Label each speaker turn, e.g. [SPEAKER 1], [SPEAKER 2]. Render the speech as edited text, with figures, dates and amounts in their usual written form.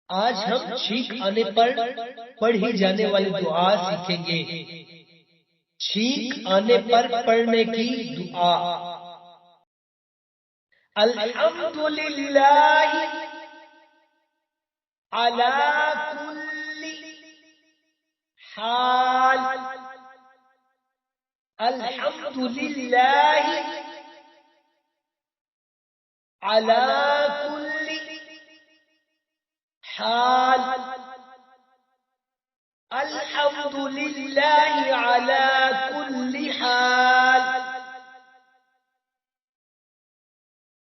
[SPEAKER 1] आज हम छींक आने पर पढ़ी जाने वाली दुआ सीखेंगे। छींक आने पर पढ़ने की दुआ। अल्हम्दुलिल्लाह अला कुल्ली हाल। अल्हम्दुलिल्लाह अला कुल्ली हाल। अल्हम्दुलिल्लाह अला कुल्ली हाल।